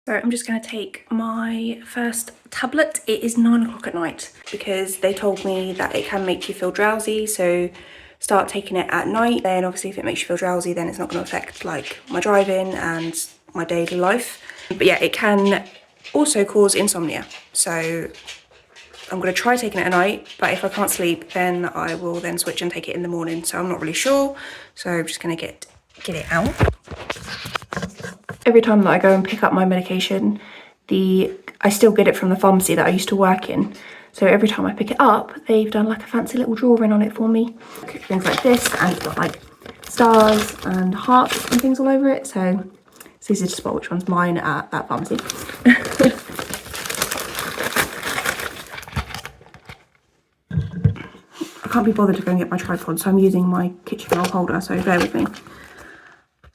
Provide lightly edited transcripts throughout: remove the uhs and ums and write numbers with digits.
So I'm just going to take my first tablet. It is 9 o'clock at night because they told me that it can make you feel drowsy, so start taking it at night. Then obviously if it makes you feel drowsy, then it's not going to affect like my driving and my daily life. But yeah, it can also cause insomnia. So I'm going to try taking it at night, but if I can't sleep, then I will then switch and take it in the morning. So I'm not really sure. So I'm just going to get it out. Every time that I go and pick up my medication, I still get it from the pharmacy that I used to work in. So every time I pick it up, they've done like a fancy little drawing on it for me. Things like this, and it's got like stars and hearts and things all over it. So it's easy to spot which one's mine at that pharmacy. I can't be bothered to go and get my tripod, so I'm using my kitchen roll holder, so bear with me.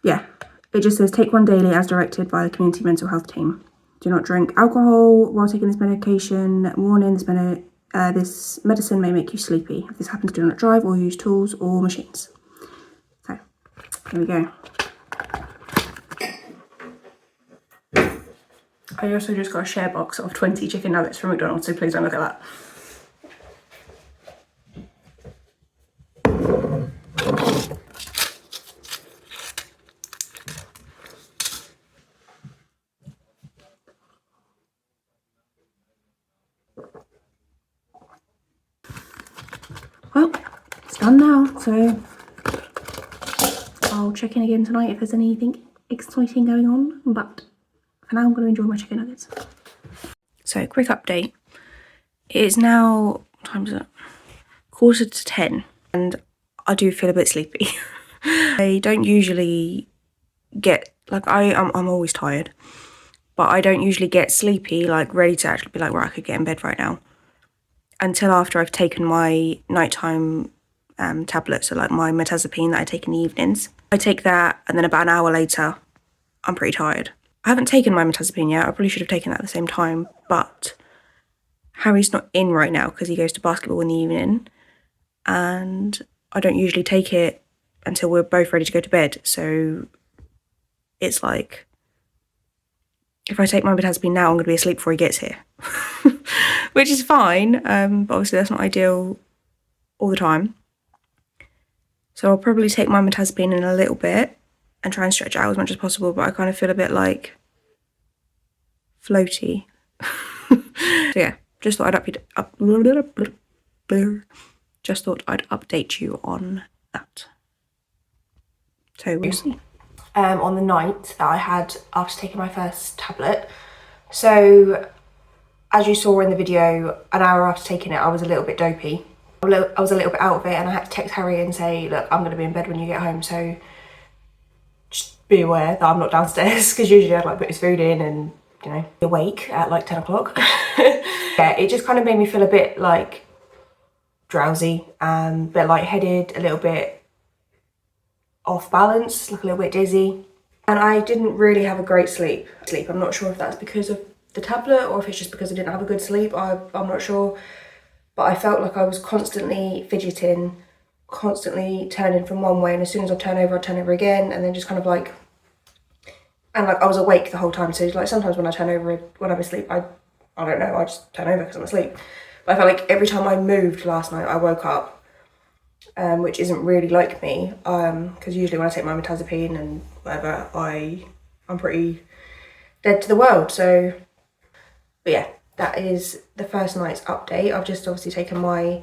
Yeah, it just says take one daily as directed by the community mental health team. Do not drink alcohol while taking this medication. Warning, this medicine may make you sleepy. If this happens, do not drive or use tools or machines. So, here we go. I also just got a share box of 20 chicken nuggets from McDonald's, so please don't look at that. Well, it's done now, so I'll check in again tonight if there's anything exciting going on, but for now I'm going to enjoy my chicken nuggets. So, quick update. It is now, what time is it? 9:45, and I do feel a bit sleepy. I don't usually get, like, I'm always tired, but I don't usually get sleepy, like ready to actually be like, right, I could get in bed right now, until after I've taken my nighttime tablet, so like my mirtazapine that I take in the evenings. I take that, and then about an hour later, I'm pretty tired. I haven't taken my mirtazapine yet. I probably should have taken that at the same time, but Harry's not in right now because he goes to basketball in the evening, and I don't usually take it until we're both ready to go to bed. So it's like, if I take my mirtazapine now, I'm going to be asleep before he gets here, which is fine. But obviously that's not ideal all the time. So I'll probably take my mirtazapine in a little bit and try and stretch it out as much as possible. But I kind of feel a bit like floaty. So yeah, just thought I'd update you on that. So we'll see. On the night that I had after taking my first tablet. So as you saw in the video, an hour after taking it, I was a little bit dopey. I was a little bit out of it, and I had to text Harry and say, look, I'm going to be in bed when you get home, so just be aware that I'm not downstairs, because usually I'd like put his food in and, you know, be awake at like 10 o'clock. Yeah, it just kind of made me feel a bit like drowsy and a bit lightheaded, a little bit off balance, like a little bit dizzy. And I didn't really have a great sleep. I'm not sure if that's because of the tablet or if it's just because I didn't have a good sleep. I'm not sure. But I felt like I was constantly fidgeting, constantly turning from one way, and as soon as I'd turn over again, and then just kind of like, and like I was awake the whole time. So like sometimes when I turn over, when I'm asleep, I don't know, I just turn over because I'm asleep. But I felt like every time I moved last night, I woke up, which isn't really like me, because usually when I take my mirtazapine and whatever, I'm pretty dead to the world. So, but yeah, that is the first night's update. I've just obviously taken my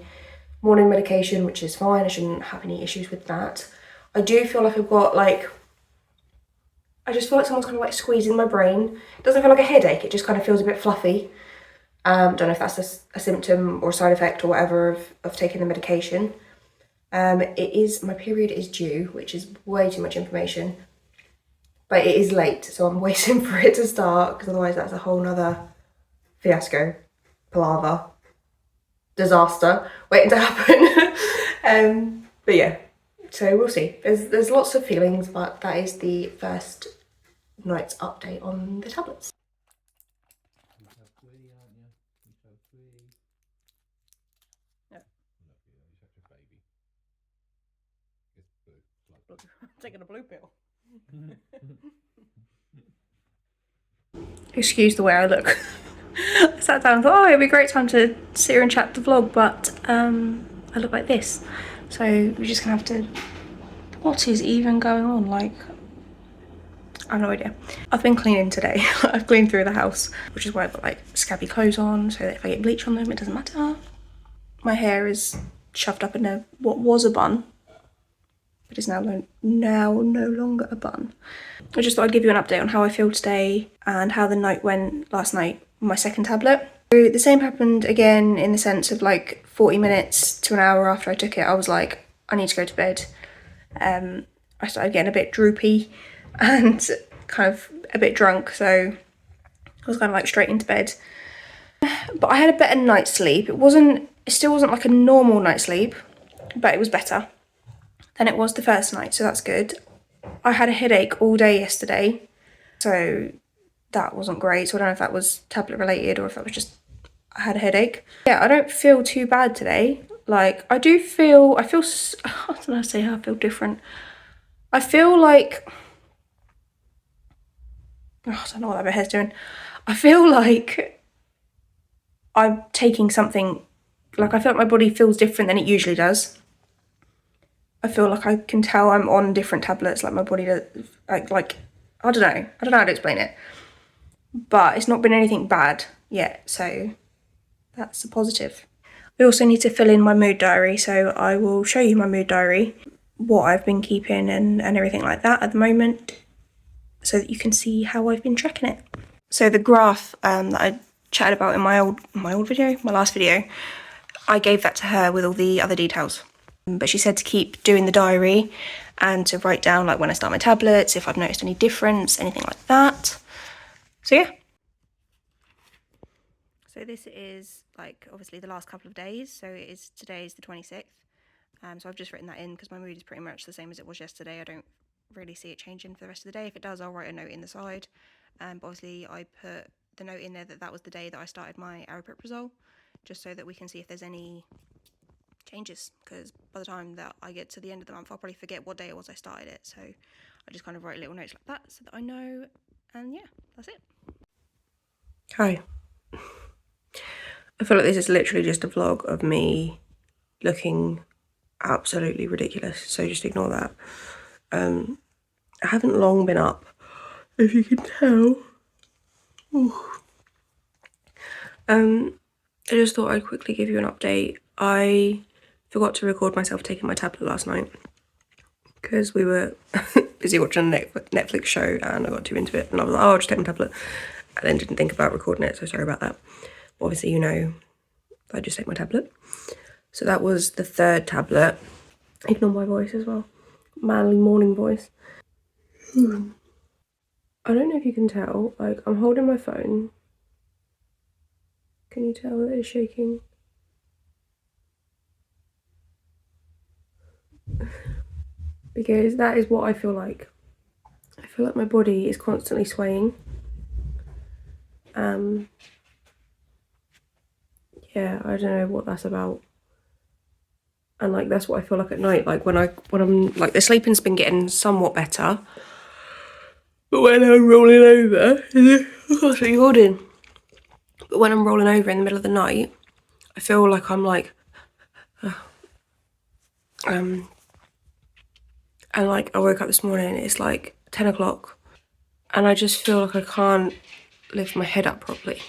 morning medication, which is fine. I shouldn't have any issues with that. I do feel like I've got like, I just feel like someone's kind of like squeezing my brain. It doesn't feel like a headache, it just kind of feels a bit fluffy. Don't know if that's a symptom or a side effect or whatever of taking the medication. My period is due, which is way too much information. But it is late, so I'm waiting for it to start, because otherwise that's a whole nother fiasco, palaver, disaster waiting to happen. But yeah, so we'll see. There's lots of feelings, but that is the first night's update on the tablets. Taking a blue pill. Excuse the way I look. I sat down and thought, oh, it'd be a great time to sit here and chat the vlog, but I look like this. So we're just gonna have to, what is even going on? Like, I have no idea. I've been cleaning today. I've cleaned through the house, which is why I've got like scabby clothes on, so that if I get bleach on them, it doesn't matter. My hair is shoved up in what was a bun, but is now no longer a bun. I just thought I'd give you an update on how I feel today and how the night went last night on my second tablet. So the same happened again in the sense of like 40 minutes to an hour after I took it, I was like, I need to go to bed. I started getting a bit droopy and kind of a bit drunk, so I was kind of like straight into bed. But I had a better night's sleep. It still wasn't like a normal night's sleep, but it was better than it was the first night, so that's good. I had a headache all day yesterday, so that wasn't great. So I don't know if that was tablet related or if that was just I had a headache. Yeah, I don't feel too bad today. Like, I feel, I don't know how to say how I feel different. I feel like, oh, I don't know what that hair's doing. I feel like I'm taking something, like I feel like my body feels different than it usually does. I feel like I can tell I'm on different tablets, like my body does, like I don't know how to explain it. But it's not been anything bad yet, so that's a positive. I also need to fill in my mood diary, so I will show you my mood diary, what I've been keeping and everything like that at the moment, so that you can see how I've been tracking it. So the graph that I chatted about in my last video, I gave that to her with all the other details. But she said to keep doing the diary and to write down like when I start my tablets, if I've noticed any difference, anything like that. So yeah. So this is like obviously the last couple of days. So today's the 26th. So I've just written that in because my mood is pretty much the same as it was yesterday. I don't really see it changing for the rest of the day. If it does, I'll write a note in the side. But obviously I put the note in there that was the day that I started my Aripiprazole, just so that we can see if there's any changes, because by the time that I get to the end of the month, I'll probably forget what day it was I started it. So I just kind of write little notes like that so that I know, and yeah, that's it. Hi. I feel like this is literally just a vlog of me looking absolutely ridiculous, so just ignore that. I haven't long been up, if you can tell. I just thought I'd quickly give you an update. I forgot to record myself taking my tablet last night because we were busy watching a Netflix show and I got too into it and I was like, oh, I'll just take my tablet. I then didn't think about recording it, so sorry about that. But obviously, you know, I just take my tablet. So that was the third tablet. Ignore my voice as well. Manly morning voice. I don't know if you can tell, like I'm holding my phone. Can you tell that it's shaking? Because that is what I feel like. I feel like my body is constantly swaying. Yeah, I don't know what that's about. And like that's what I feel like at night. Like when I'm like the sleeping's been getting somewhat better. But when I'm rolling over, that's what you're holding. But when I'm rolling over in the middle of the night, I feel like I'm like and like I woke up this morning, it's like 10 o'clock and I just feel like I can't lift my head up properly.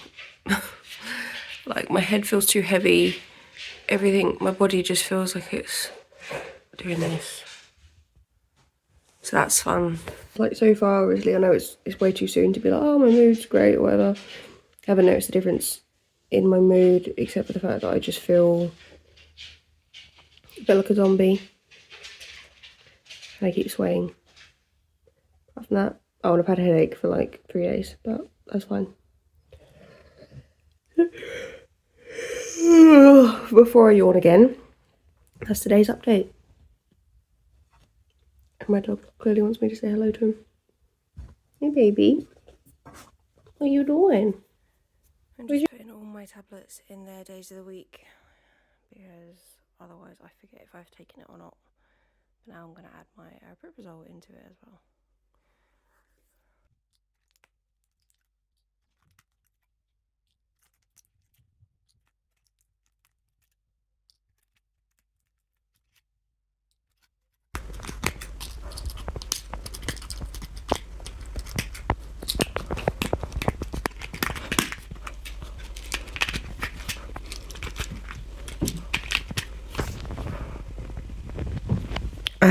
Like my head feels too heavy, everything, my body just feels like it's doing this. So that's fun. Like so far, obviously I know it's way too soon to be like, oh my mood's great or whatever. I haven't noticed a difference in my mood except for the fact that I just feel a bit like a zombie. And I keep swaying. Apart from that, oh, and I've had a headache for like 3 days, but that's fine. Before I yawn again, that's today's update. And my dog clearly wants me to say hello to him. Hey baby, what are you doing? I'm just putting all my tablets in their days of the week because otherwise I forget if I've taken it or not. But now I'm going to add my Aripiprazole into it as well.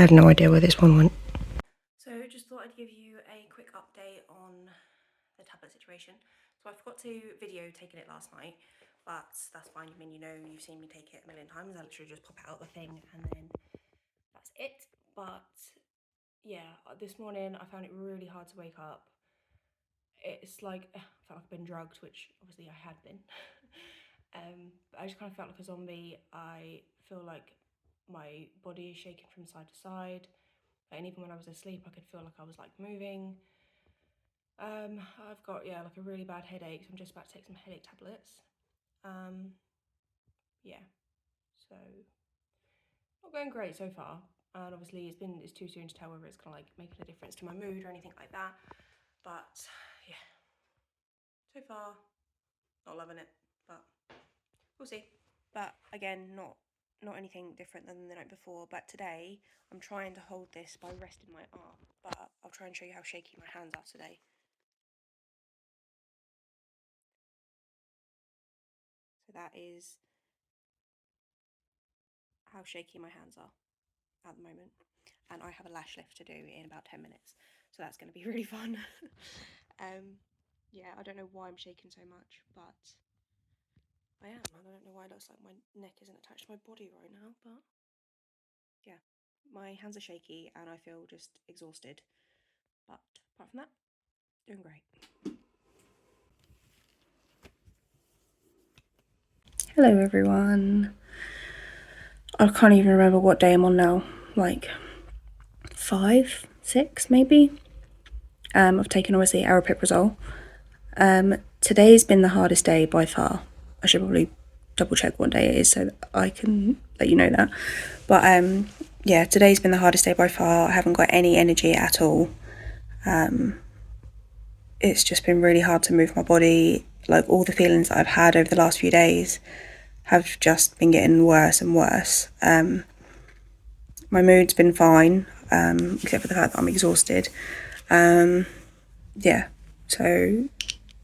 had no idea where this one went. So just thought I'd give you a quick update on the tablet situation. So I forgot to video taking it last night, but that's fine. I mean, you know, you've seen me take it a million times. I literally just pop it out the thing and then that's it. But yeah, this morning I found it really hard to wake up. It's like, I felt like I've been drugged, which obviously I had been. But I just kind of felt like a zombie. I feel like my body is shaking from side to side. And even when I was asleep, I could feel like I was like moving. I've got, yeah, like a really bad headache, so I'm just about to take some headache tablets. Yeah, so not going great so far. And obviously it's too soon to tell whether it's gonna like making a difference to my mood or anything like that. But yeah, so far not loving it, but we'll see. But again, not anything different than the night before. But today I'm trying to hold this by resting my arm, but I'll try and show you how shaky my hands are today. So that is how shaky my hands are at the moment. And I have a lash lift to do in about 10 minutes, so that's going to be really fun. Yeah, I don't know why I'm shaking so much, but I am. I don't know why it looks like my neck isn't attached to my body right now, but yeah, my hands are shaky and I feel just exhausted. But apart from that, doing great. Hello everyone. I can't even remember what day I'm on now, like 5, 6 maybe. I've taken obviously Aripiprazole. Today's been the hardest day by far. I should probably double check what day it is so that I can let you know that. But yeah, today's been the hardest day by far. I haven't got any energy at all. It's just been really hard to move my body. Like all the feelings that I've had over the last few days have just been getting worse and worse. My mood's been fine, except for the fact that I'm exhausted. Yeah, so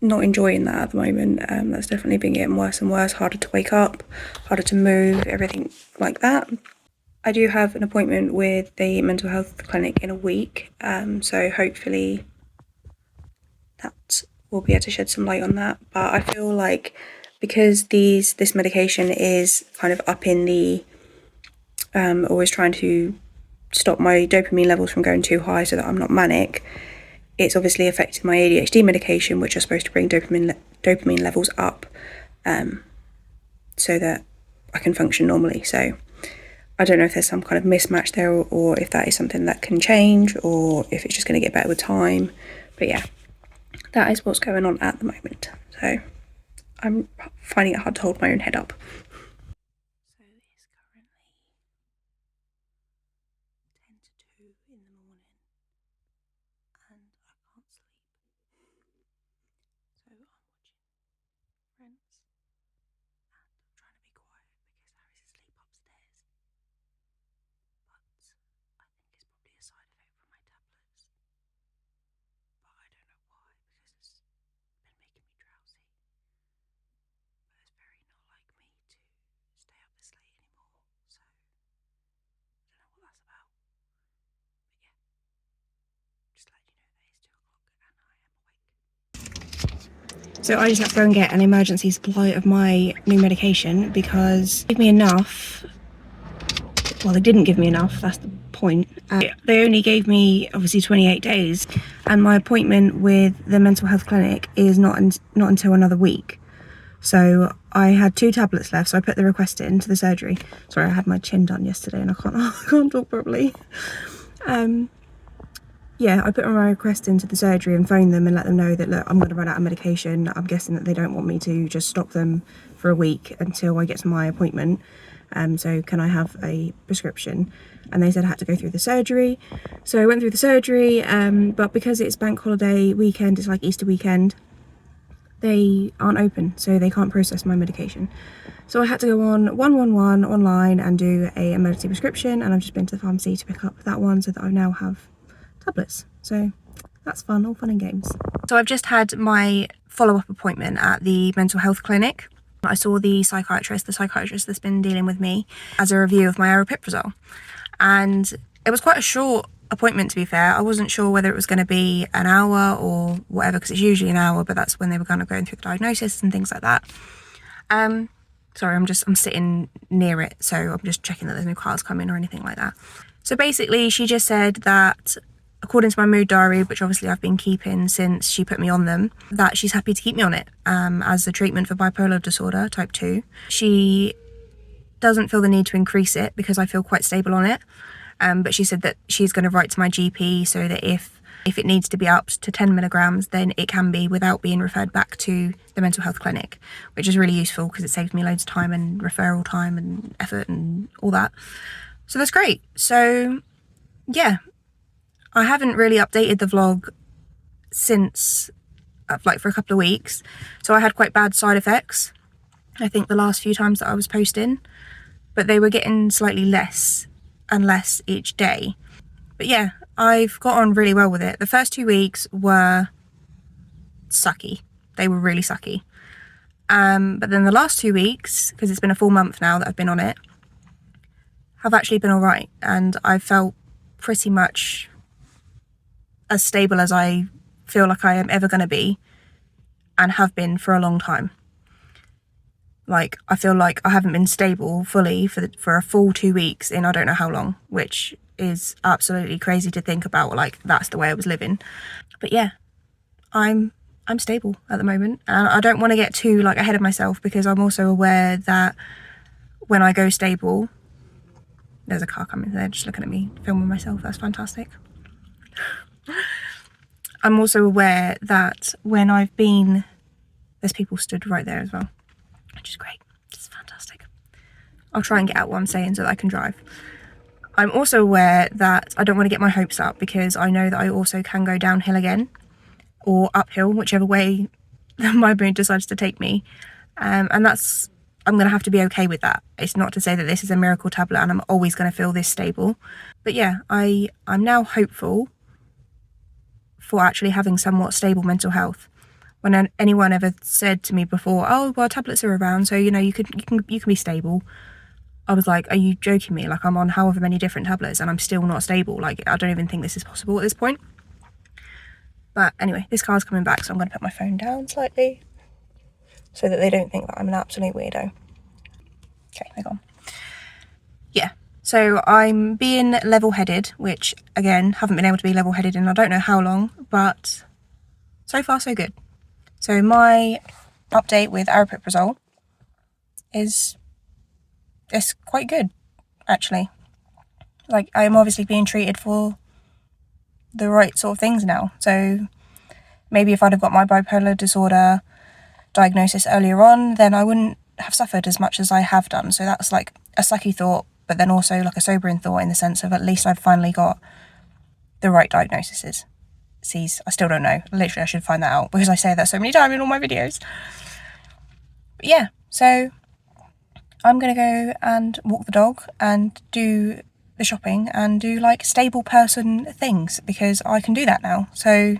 not enjoying that at the moment. That's definitely been getting worse and worse, harder to wake up, harder to move, everything like that. I do have an appointment with the mental health clinic in a week, so hopefully that will be able to shed some light on that. But I feel like because this medication is kind of up in the always trying to stop my dopamine levels from going too high so that I'm not manic, it's obviously affected my ADHD medication, which are supposed to bring dopamine levels up so that I can function normally. So I don't know if there's some kind of mismatch there or if that is something that can change or if it's just going to get better with time. But yeah, that is what's going on at the moment. So I'm finding it hard to hold my own head up. So it's currently 10 to 2 in the morning and I can't sleep. So I'm watching Friends and I'm trying to be quiet because Harry's asleep upstairs. But I think it's probably a side effect from my tablets. But I don't know why because it's been making me drowsy. But it's very not like me to stay up this late anymore. So I don't know what that's about. But yeah, just let you know that it's 2 o'clock and I am awake. So I just had to go and get an emergency supply of my new medication because they gave me enough. Well, they didn't give me enough, that's the point. They only gave me obviously 28 days and my appointment with the mental health clinic is not until another week. So I had 2 tablets left, so I put the request in to the surgery. Sorry, I had my chin done yesterday and I can't talk properly. Yeah, I put my request into the surgery and phoned them and let them know that, look, I'm going to run out of medication. I'm guessing that they don't want me to just stop them for a week until I get to my appointment. So can I have a prescription? And they said I had to go through the surgery. So I went through the surgery, but because it's bank holiday weekend, it's like Easter weekend, they aren't open, so they can't process my medication. So I had to go on 111 online and do a emergency prescription, and I've just been to the pharmacy to pick up that one so that I now have tablets. So that's fun, all fun and games. So I've just had my follow-up appointment at the mental health clinic. I saw the psychiatrist that's been dealing with me, as a review of my aripiprazole. And It was quite a short appointment, to be fair. I wasn't sure whether it was going to be an hour or whatever, because it's usually an hour, but that's when they were kind of going through the diagnosis and things like that. Sorry, I'm sitting near it, so I'm just checking that there's no cars coming or anything like that. So basically, she just said that, according to my mood diary, which obviously I've been keeping since she put me on them, that she's happy to keep me on it as a treatment for bipolar disorder type 2. She doesn't feel the need to increase it because I feel quite stable on it. But she said that she's going to write to my GP so that if it needs to be up to 10 milligrams, then it can be without being referred back to the mental health clinic, which is really useful because it saves me loads of time and referral time and effort and all that. So that's great. So yeah, I haven't really updated the vlog since like for a couple of weeks. So I had quite bad side effects, I think, the last few times that I was posting, but they were getting slightly less and less each day. But yeah, I've got on really well with it. The first 2 weeks were sucky. They were really sucky. But then the last 2 weeks, because it's been a full month now that I've been on it, have actually been all right. And I felt pretty much as stable as I feel like I am ever going to be and have been for a long time. Like, I feel like I haven't been stable fully for a full 2 weeks in I don't know how long, which is absolutely crazy to think about. Like, that's the way I was living. But yeah, I'm stable at the moment, and I don't want to get too like ahead of myself, because I'm also aware that when I go stable, there's a car coming. They're just looking at me filming myself. That's fantastic. I'm also aware that when I've been, there's people stood right there as well, which is great. It's fantastic. I'll try and get out what I'm saying so that I can drive. I'm also aware that I don't want to get my hopes up, because I know that I also can go downhill again, or uphill, whichever way my mood decides to take me. And I'm going to have to be okay with that. It's not to say that this is a miracle tablet and I'm always going to feel this stable. But yeah, I'm now hopeful for actually having somewhat stable mental health. When anyone ever said to me before, oh, well, tablets are around, so, you know, you can be stable, I was like, are you joking me? Like, I'm on however many different tablets and I'm still not stable. Like, I don't even think this is possible at this point. But anyway, this car's coming back, so I'm going to put my phone down slightly so that they don't think that I'm an absolute weirdo. Okay, they're gone. Yeah, so I'm being level-headed, which, again, haven't been able to be level-headed in I don't know how long, but so far so good. So my update with Aripiprazole is quite good, actually. Like, I'm obviously being treated for the right sort of things now. So maybe if I'd have got my bipolar disorder diagnosis earlier on, then I wouldn't have suffered as much as I have done. So that's like a sucky thought, but then also like a sobering thought, in the sense of at least I've finally got the right diagnoses. I still don't know. Literally, I should find that out, because I say that so many times in all my videos. But yeah, so I'm going to go and walk the dog and do the shopping and do like stable person things, because I can do that now. So